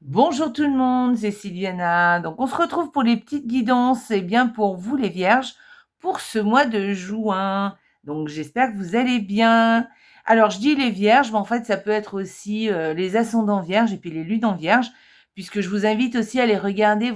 Bonjour tout le monde, c'est Sylviana. Donc on se retrouve pour les petites guidances, et bien pour vous les vierges, pour ce mois de juin. Donc j'espère que vous allez bien. Alors je dis les vierges, mais en fait ça peut être aussi les ascendants vierges et puis les lunes en vierge, puisque je vous invite aussi à aller regarder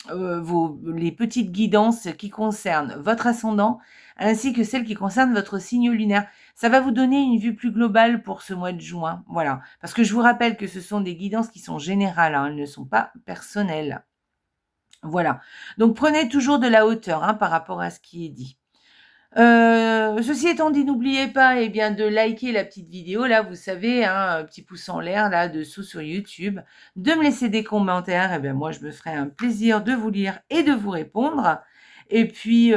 les petites guidances qui concernent votre ascendant, ainsi que celles qui concernent votre signe lunaire. Ça va vous donner une vue plus globale pour ce mois de juin. Voilà. Parce que je vous rappelle que ce sont des guidances qui sont générales, hein, elles ne sont pas personnelles. Voilà. Donc prenez toujours de la hauteur hein, par rapport à ce qui est dit. Ceci étant dit, n'oubliez pas eh bien, de liker la petite vidéo, là, vous savez, hein, un petit pouce en l'air, là, dessous sur YouTube, de me laisser des commentaires, et bien moi, je me ferai un plaisir de vous lire et de vous répondre. Et puis,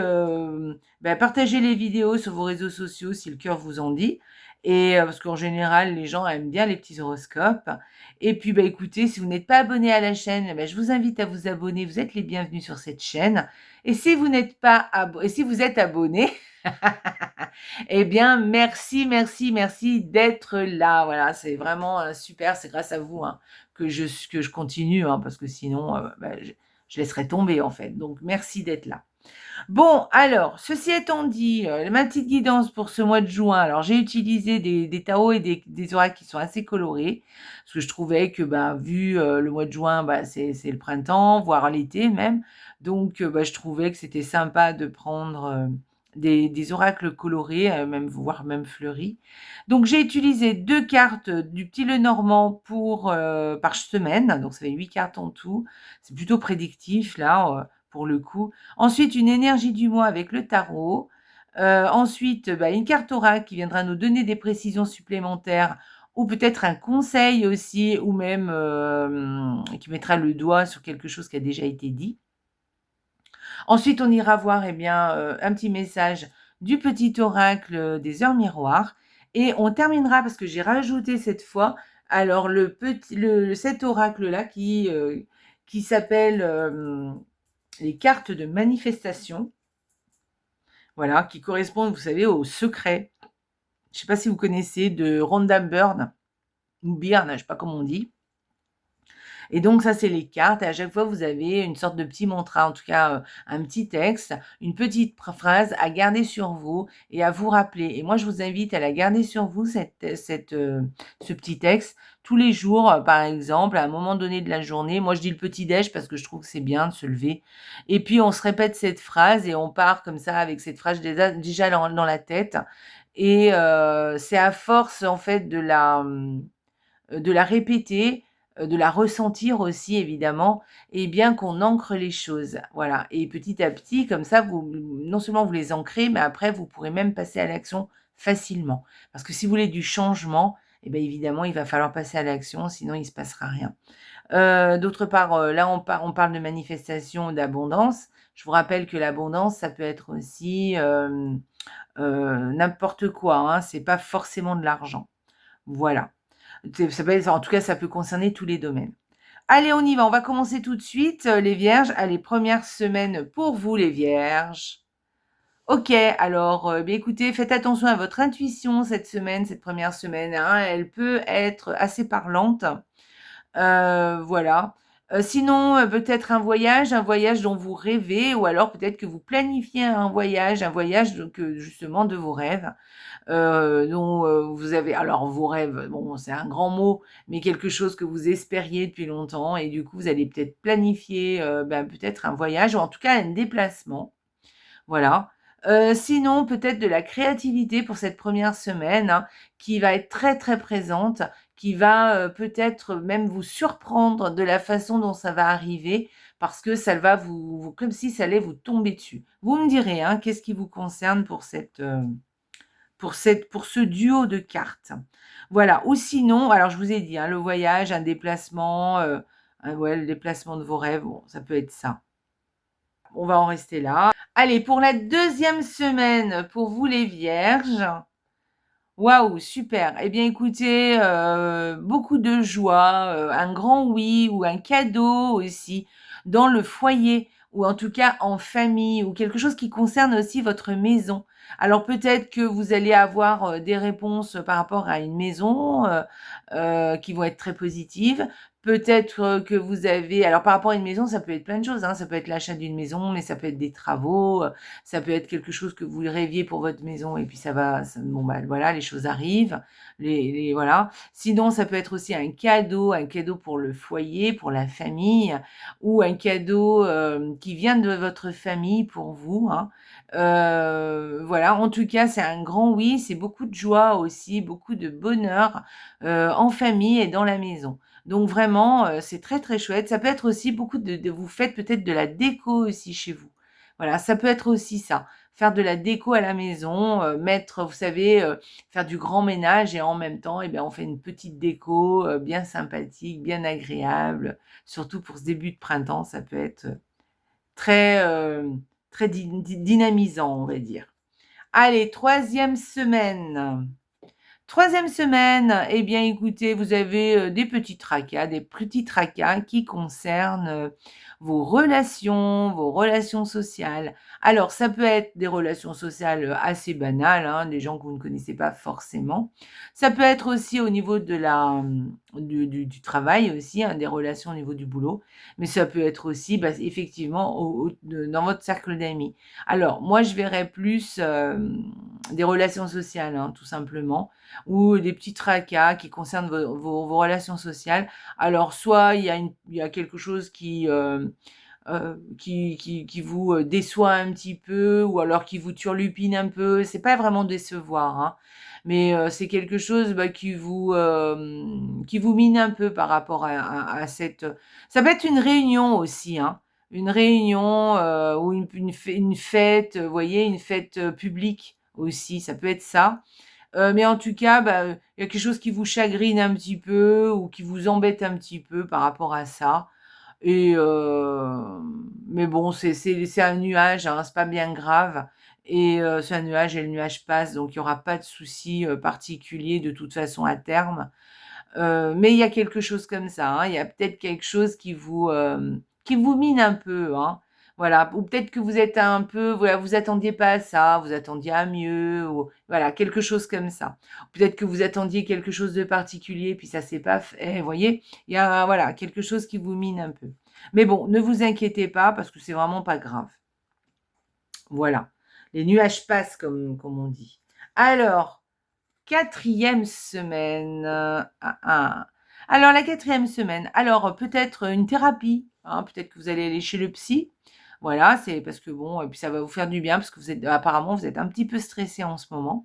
partagez les vidéos sur vos réseaux sociaux si le cœur vous en dit. Et parce qu'en général, les gens aiment bien les petits horoscopes. Et puis, écoutez, si vous n'êtes pas abonné à la chaîne, je vous invite à vous abonner. Vous êtes les bienvenus sur cette chaîne. Et si vous n'êtes pas et si vous êtes abonné, eh bien, merci, merci, merci d'être là. Voilà, c'est vraiment super. C'est grâce à vous hein, que je continue, hein, parce que sinon, je laisserais tomber en fait. Donc, merci d'être là. Bon, alors, ceci étant dit, ma petite guidance pour ce mois de juin, alors j'ai utilisé des tarots et des oracles qui sont assez colorés, parce que je trouvais que, vu le mois de juin, c'est le printemps, voire l'été même, donc je trouvais que c'était sympa de prendre des oracles colorés, voire même fleuris. Donc j'ai utilisé 2 cartes du petit Lenormand par semaine, donc ça fait 8 cartes en tout, c'est plutôt prédictif là, pour le coup. Ensuite, une énergie du mois avec le tarot. Ensuite, une carte oracle qui viendra nous donner des précisions supplémentaires ou peut-être un conseil aussi, ou même qui mettra le doigt sur quelque chose qui a déjà été dit. Ensuite, on ira voir un petit message du petit oracle des heures miroirs. Et on terminera, parce que j'ai rajouté cette fois, alors cet oracle-là qui s'appelle les cartes de manifestation, voilà, qui correspondent, vous savez, au secret. Je ne sais pas si vous connaissez de Rhonda Byrne, ou Byrne, je ne sais pas comment on dit. Et donc, ça, c'est les cartes. Et à chaque fois, vous avez une sorte de petit mantra, en tout cas, un petit texte, une petite phrase à garder sur vous et à vous rappeler. Et moi, je vous invite à la garder sur vous, ce petit texte, tous les jours, par exemple, à un moment donné de la journée. Moi, je dis le petit-déj parce que je trouve que c'est bien de se lever. Et puis, on se répète cette phrase et on part comme ça avec cette phrase déjà dans la tête. Et c'est à force, en fait, de la répéter, de la ressentir aussi évidemment, et bien qu'on ancre les choses. Voilà. Et petit à petit, comme ça, non seulement vous les ancrez, mais après, vous pourrez même passer à l'action facilement. Parce que si vous voulez du changement, eh bien évidemment, il va falloir passer à l'action, sinon il ne se passera rien. D'autre part, là, on parle de manifestation, d'abondance. Je vous rappelle que l'abondance, ça peut être aussi n'importe quoi. Hein, c'est pas forcément de l'argent. Voilà. En tout cas, ça peut concerner tous les domaines. Allez, on y va. On va commencer tout de suite, les vierges. Allez, première semaine pour vous, les vierges. Ok, alors, écoutez, faites attention à votre intuition cette semaine, cette première semaine. Hein, elle peut être assez parlante. Voilà. Sinon, peut-être un voyage dont vous rêvez, ou alors peut-être que vous planifiez un voyage justement de vos rêves dont vous avez, alors vos rêves, bon, c'est un grand mot, mais quelque chose que vous espériez depuis longtemps, et du coup, vous allez peut-être planifier peut-être un voyage, ou en tout cas un déplacement. Voilà. Sinon, peut-être de la créativité pour cette première semaine, hein, qui va être très, très présente, qui va peut-être même vous surprendre de la façon dont ça va arriver, parce que ça va comme si ça allait vous tomber dessus. Vous me direz, hein, qu'est-ce qui vous concerne pour ce duo de cartes. Voilà. Ou sinon, alors je vous ai dit, hein, le voyage, un déplacement, le déplacement de vos rêves, bon, ça peut être ça. On va en rester là. Allez, pour la deuxième semaine, pour vous les vierges. Waouh, super. Eh bien, écoutez, beaucoup de joie, un grand oui ou un cadeau aussi dans le foyer, ou en tout cas en famille, ou quelque chose qui concerne aussi votre maison. Alors peut-être que vous allez avoir des réponses par rapport à une maison qui vont être très positives. Peut-être que vous avez alors par rapport à une maison, ça peut être plein de choses, hein. Ça peut être l'achat d'une maison, mais ça peut être des travaux, ça peut être quelque chose que vous rêviez pour votre maison et puis bon, bah, voilà, les choses arrivent, voilà. Sinon, ça peut être aussi un cadeau pour le foyer, pour la famille ou un cadeau, qui vient de votre famille pour vous, hein. Voilà, en tout cas, c'est un grand oui, c'est beaucoup de joie aussi, beaucoup de bonheur, en famille et dans la maison. Donc vraiment, c'est très, très chouette. Ça peut être aussi beaucoup de vous faites peut-être de la déco aussi chez vous. Voilà, ça peut être aussi ça. Faire de la déco à la maison, mettre, vous savez, faire du grand ménage et en même temps, eh bien, on fait une petite déco, bien sympathique, bien agréable. Surtout pour ce début de printemps, ça peut être, très, très dynamisant, on va dire. Allez, troisième semaine. Troisième semaine, eh bien écoutez, vous avez des petits tracas qui concernent vos relations sociales. Alors, ça peut être des relations sociales assez banales, hein, des gens que vous ne connaissez pas forcément. Ça peut être aussi au niveau du travail aussi, hein, des relations au niveau du boulot. Mais ça peut être aussi, bah, effectivement, dans votre cercle d'amis. Alors, moi, je verrais plus des relations sociales, hein, tout simplement ou des petits tracas qui concernent vos relations sociales. Alors, soit il y a quelque chose qui vous déçoit un petit peu, ou alors qui vous turlupine un peu. C'est pas vraiment décevoir, hein, mais c'est quelque chose bah, qui vous mine un peu par rapport à cette. Ça peut être une réunion aussi, hein. Une réunion ou une fête, vous voyez, une fête publique aussi, ça peut être ça. Mais en tout cas, bah, il y a quelque chose qui vous chagrine un petit peu ou qui vous embête un petit peu par rapport à ça et mais bon, c'est un nuage, hein, c'est pas bien grave et c'est un nuage et le nuage passe, donc il y aura pas de souci, particulier de toute façon à terme. Mais il y a quelque chose comme ça, hein. Il y a peut-être quelque chose qui vous mine un peu, hein. Voilà, ou peut-être que vous êtes un peu voilà, vous attendiez pas à ça, vous attendiez à mieux ou voilà, quelque chose comme ça. Peut-être que vous attendiez quelque chose de particulier, puis ça s'est pas fait, vous voyez? Il y a voilà, quelque chose qui vous mine un peu. Mais bon, ne vous inquiétez pas parce que c'est vraiment pas grave. Voilà, les nuages passent comme on dit. Alors quatrième semaine. Alors la quatrième semaine, alors peut-être une thérapie, hein, peut-être que vous allez aller chez le psy. Voilà, c'est parce que bon, et puis ça va vous faire du bien parce que apparemment vous êtes un petit peu stressé en ce moment.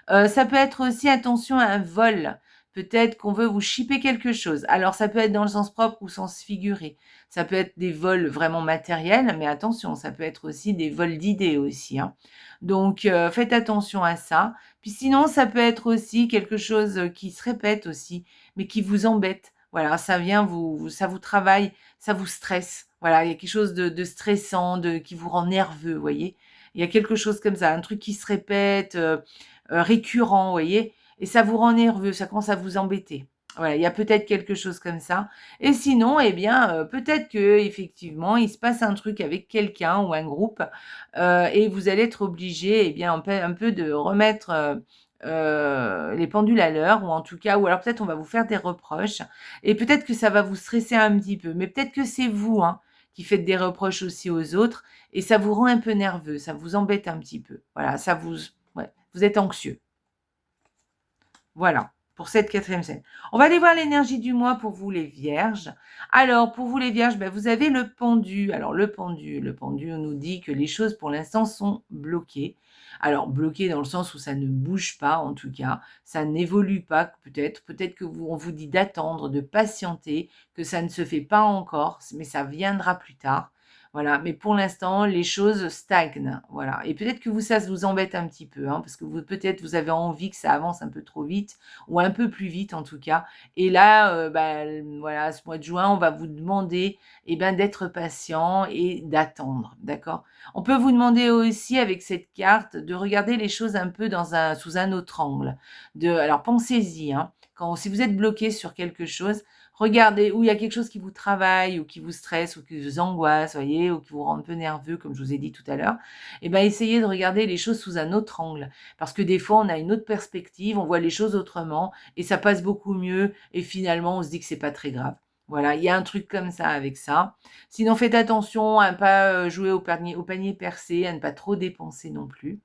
Ça peut être aussi attention à un vol. Peut-être qu'on veut vous shipper quelque chose. Alors ça peut être dans le sens propre ou sens figuré. Ça peut être des vols vraiment matériels, mais attention, ça peut être aussi des vols d'idées aussi, hein. Donc faites attention à ça. Puis sinon, ça peut être aussi quelque chose qui se répète aussi, mais qui vous embête. Voilà, ça vient ça vous travaille, ça vous stresse. Voilà, il y a quelque chose de stressant, qui vous rend nerveux, vous voyez. Il y a quelque chose comme ça, un truc qui se répète, récurrent, vous voyez, et ça vous rend nerveux, ça commence à vous embêter. Voilà, il y a peut-être quelque chose comme ça. Et sinon, eh bien, peut-être que effectivement, il se passe un truc avec quelqu'un ou un groupe, et vous allez être obligé, eh bien, un peu de remettre les pendules à l'heure, ou en tout cas, ou alors peut-être on va vous faire des reproches, et peut-être que ça va vous stresser un petit peu, mais peut-être que c'est vous, hein, qui faites des reproches aussi aux autres, et ça vous rend un peu nerveux, ça vous embête un petit peu. Voilà, ouais, vous êtes anxieux. Voilà, pour cette quatrième scène. On va aller voir l'énergie du mois pour vous les vierges. Alors, pour vous les vierges, ben, vous avez le pendu. Alors, le pendu, on nous dit que les choses pour l'instant sont bloquées. Alors, bloquées dans le sens où ça ne bouge pas, en tout cas. Ça n'évolue pas, peut-être. Peut-être que on vous dit d'attendre, de patienter, que ça ne se fait pas encore, mais ça viendra plus tard. Voilà, mais pour l'instant, les choses stagnent, voilà. Et peut-être que vous, ça vous embête un petit peu, hein, parce que peut-être vous avez envie que ça avance un peu trop vite, ou un peu plus vite en tout cas. Et là, bah, voilà, ce mois de juin, on va vous demander, eh ben, d'être patient et d'attendre, d'accord? On peut vous demander aussi avec cette carte de regarder les choses un peu sous un autre angle. Alors pensez-y, hein, si vous êtes bloqué sur quelque chose, regardez où il y a quelque chose qui vous travaille ou qui vous stresse ou qui vous angoisse, voyez, ou qui vous rend un peu nerveux, comme je vous ai dit tout à l'heure, et ben essayez de regarder les choses sous un autre angle. Parce que des fois, on a une autre perspective, on voit les choses autrement et ça passe beaucoup mieux et finalement, on se dit que c'est pas très grave. Voilà, il y a un truc comme ça avec ça. Sinon, faites attention à ne pas jouer au panier percé, à ne pas trop dépenser non plus.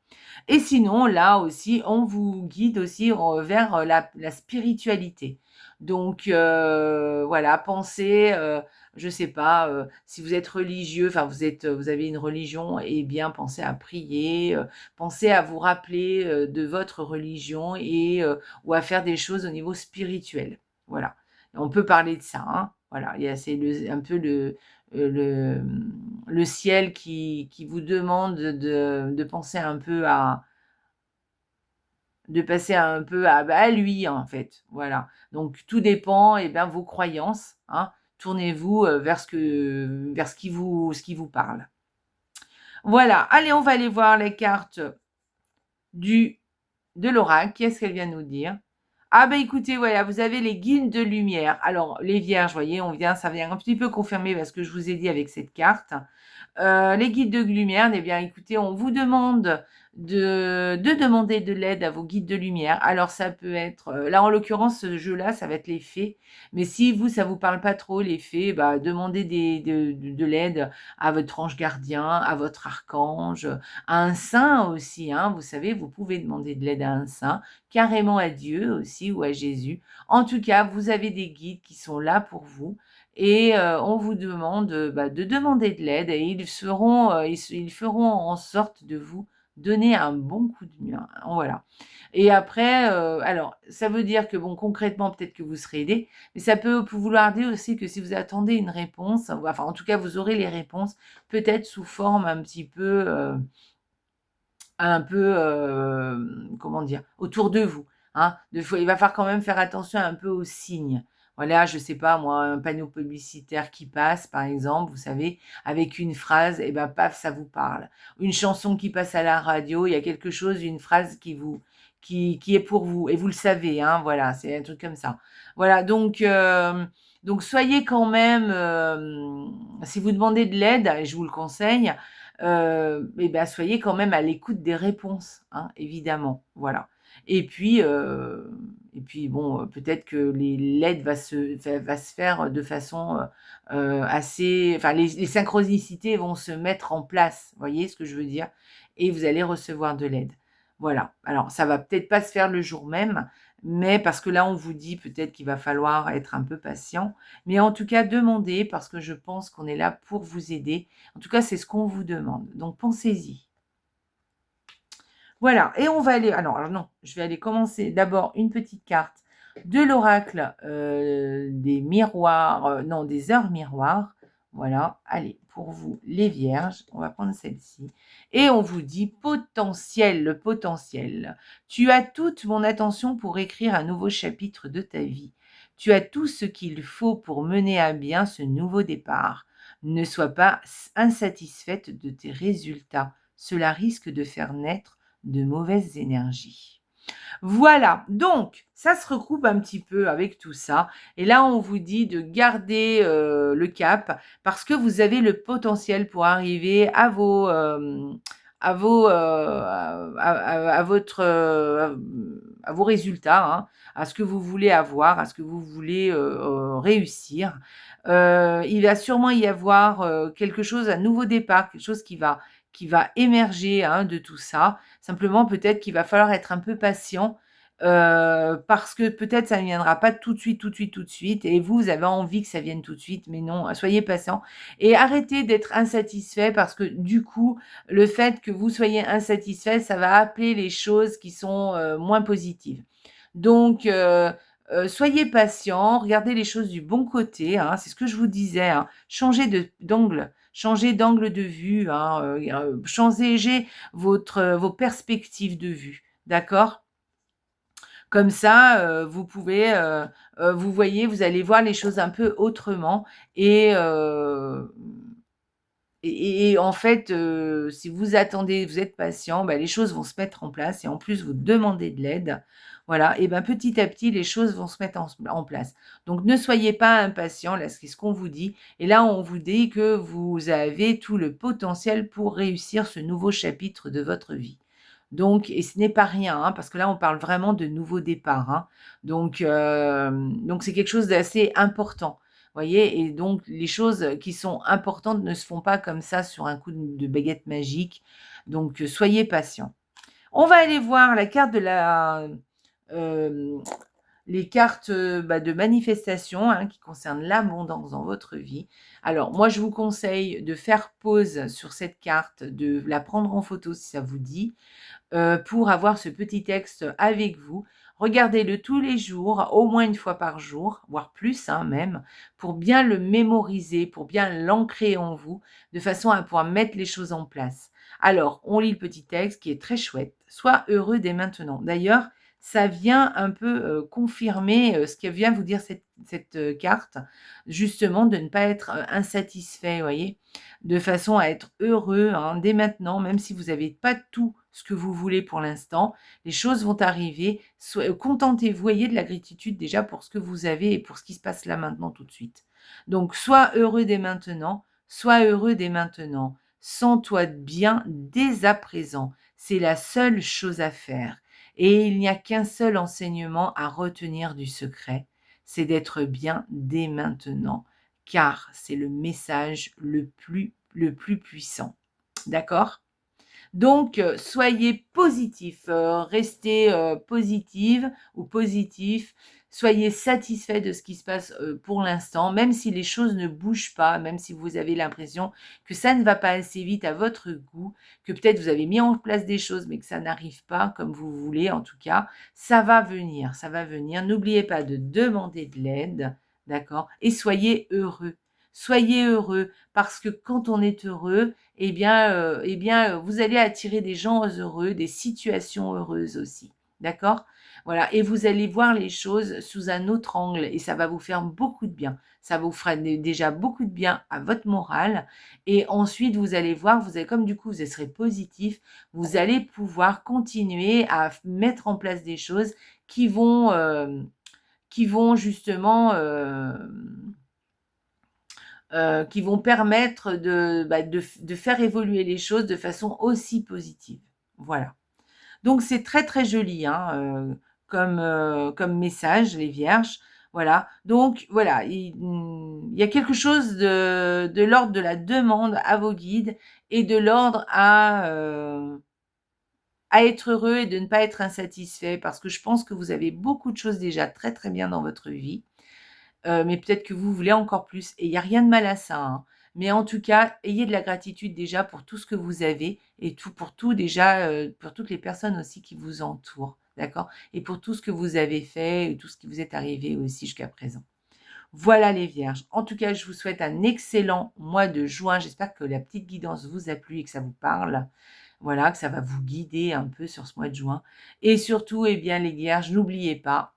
Et sinon, là aussi, on vous guide aussi vers la spiritualité. Donc, voilà, pensez, je sais pas, si vous êtes religieux, enfin vous avez une religion, eh bien pensez à prier, pensez à vous rappeler de votre religion ou à faire des choses au niveau spirituel. Voilà. On peut parler de ça, hein. Voilà, c'est un peu le ciel qui vous demande de penser un peu de passer un peu à lui, en fait. Voilà. Donc, tout dépend, et bien, vos croyances, hein. Tournez-vous vers ce qui vous parle. Voilà. Allez, on va aller voir les cartes de l'oracle. Qu'est-ce qu'elle vient nous dire? Ah ben écoutez, voilà, vous avez les guides de lumière. Alors, les vierges, voyez, ça vient un petit peu confirmer ce que je vous ai dit avec cette carte. Les guides de lumière, eh bien, écoutez, on vous demande de demander de l'aide à vos guides de lumière. Alors, ça peut être, là, en l'occurrence, ce jeu-là, ça va être les fées. Mais si ça vous parle pas trop, les fées, bah, demandez de l'aide à votre ange gardien, à votre archange, à un saint aussi, hein. Vous savez, vous pouvez demander de l'aide à un saint, carrément à Dieu aussi ou à Jésus. En tout cas, vous avez des guides qui sont là pour vous et on vous demande de demander de l'aide et ils feront en sorte de vous donner un bon coup de main. Voilà. Et après, alors, ça veut dire que, bon, concrètement, peut-être que vous serez aidé, mais ça peut vouloir dire aussi que si vous attendez une réponse, enfin, en tout cas, vous aurez les réponses, peut-être sous forme un peu, comment dire, autour de vous. Hein. Il va falloir quand même faire attention un peu aux signes. Voilà, je sais pas moi, un panneau publicitaire qui passe, par exemple, vous savez, avec une phrase, et ben paf, ça vous parle. Une chanson qui passe à la radio, il y a quelque chose, une phrase qui est pour vous, et vous le savez, hein, voilà, c'est un truc comme ça. Voilà, donc soyez quand même, si vous demandez de l'aide, et je vous le conseille, et ben, soyez quand même à l'écoute des réponses, hein, évidemment, voilà. Et puis bon, peut-être que l'aide va se faire de façon assez, enfin les synchronicités vont se mettre en place, vous voyez ce que je veux dire? Et vous allez recevoir de l'aide. Voilà. Alors ça va peut-être pas se faire le jour même, mais parce que là on vous dit peut-être qu'il va falloir être un peu patient, mais en tout cas demandez parce que je pense qu'on est là pour vous aider. En tout cas, c'est ce qu'on vous demande. Donc, pensez-y. Voilà. Et on va aller. Alors non, je vais aller commencer d'abord une petite carte de l'oracle des miroirs, non, des heures miroirs. Voilà. Allez, pour vous, les vierges, on va prendre celle-ci. Et on vous dit potentiel, le potentiel. Tu as toute mon attention pour écrire un nouveau chapitre de ta vie. Tu as tout ce qu'il faut pour mener à bien ce nouveau départ. Ne sois pas insatisfaite de tes résultats. Cela risque de faire naître de mauvaises énergies. Voilà, donc ça se recoupe un petit peu avec tout ça. Et là, on vous dit de garder le cap parce que vous avez le potentiel pour arriver à vos résultats, hein, à ce que vous voulez avoir, à ce que vous voulez réussir. Il va sûrement y avoir quelque chose, un nouveau départ, quelque chose qui va émerger hein, de tout ça. Simplement, peut-être qu'il va falloir être un peu patient parce que peut-être ça ne viendra pas tout de suite, tout de suite, tout de suite. Et vous avez envie que ça vienne tout de suite, mais non, soyez patient. Et arrêtez d'être insatisfait parce que du coup, le fait que vous soyez insatisfait, ça va appeler les choses qui sont moins positives. Donc, soyez patient, regardez les choses du bon côté, hein, c'est ce que je vous disais, hein, d'angle. Changez d'angle de vue, hein, changez vos perspectives de vue, d'accord? Comme ça, vous pouvez, vous voyez, vous allez voir les choses un peu autrement et en fait, si vous attendez, vous êtes patient, bah, les choses vont se mettre en place et en plus vous demandez de l'aide, voilà et ben, petit à petit les choses vont se mettre en place. Donc ne soyez pas impatient, là c'est ce qu'on vous dit et là on vous dit que vous avez tout le potentiel pour réussir ce nouveau chapitre de votre vie. Donc et ce n'est pas rien, hein, parce que là on parle vraiment de nouveau départ, hein. Donc c'est quelque chose d'assez important. Voyez? Et donc les choses qui sont importantes ne se font pas comme ça sur un coup de baguette magique. Donc, soyez patients. On va aller voir la carte de la, hem, les cartes, de manifestation, hein, qui concernent l'abondance dans votre vie. Alors moi, je vous conseille de faire pause sur cette carte, de la prendre en photo si ça vous dit, pour avoir ce petit texte avec vous. Regardez-le tous les jours, au moins une fois par jour, voire plus, hein, même, pour bien le mémoriser, pour bien l'ancrer en vous, de façon à pouvoir mettre les choses en place. Alors, on lit le petit texte qui est très chouette. Sois heureux dès maintenant. D'ailleurs, ça vient un peu confirmer ce que vient vous dire cette carte, justement de ne pas être insatisfait, voyez, de façon à être heureux, hein, dès maintenant, même si vous n'avez pas tout ce que vous voulez pour l'instant, les choses vont arriver. Contentez-vous, voyez de la gratitude déjà pour ce que vous avez et pour ce qui se passe là maintenant tout de suite. Donc, sois heureux dès maintenant, sois heureux dès maintenant. Sens-toi bien dès à présent. C'est la seule chose à faire. Et il n'y a qu'un seul enseignement à retenir du secret, c'est d'être bien dès maintenant, car c'est le message le plus puissant. D'accord? Donc, soyez positif, restez positive ou positif. Soyez satisfait de ce qui se passe pour l'instant, même si les choses ne bougent pas, même si vous avez l'impression que ça ne va pas assez vite à votre goût, que peut-être vous avez mis en place des choses, mais que ça n'arrive pas comme vous voulez, en tout cas, ça va venir, ça va venir. N'oubliez pas de demander de l'aide, d'accord? Et soyez heureux. Soyez heureux, parce que quand on est heureux, vous allez attirer des gens heureux, des situations heureuses aussi. D'accord? Voilà. Et vous allez voir les choses sous un autre angle et ça va vous faire beaucoup de bien. Ça vous fera déjà beaucoup de bien à votre morale. Et ensuite, vous allez voir, vous allez, comme du coup, vous serez positif, vous allez pouvoir continuer à mettre en place des choses qui vont justement qui vont permettre de faire évoluer les choses de façon aussi positive. Voilà. Donc c'est très, très joli, hein, comme message, les vierges. Voilà. Donc voilà, il y a quelque chose de l'ordre de la demande à vos guides et de l'ordre à être heureux et de ne pas être insatisfait parce que je pense que vous avez beaucoup de choses déjà très, très bien dans votre vie. Mais peut-être que vous voulez encore plus et il y a rien de mal à ça, hein. Mais en tout cas, ayez de la gratitude déjà pour tout ce que vous avez et pour tout déjà, pour toutes les personnes aussi qui vous entourent, d'accord? Et pour tout ce que vous avez fait et tout ce qui vous est arrivé aussi jusqu'à présent. Voilà les vierges. En tout cas, je vous souhaite un excellent mois de juin. J'espère que la petite guidance vous a plu et que ça vous parle. Voilà, que ça va vous guider un peu sur ce mois de juin et surtout, eh bien les vierges, n'oubliez pas,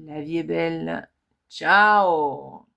la vie est belle. Ciao!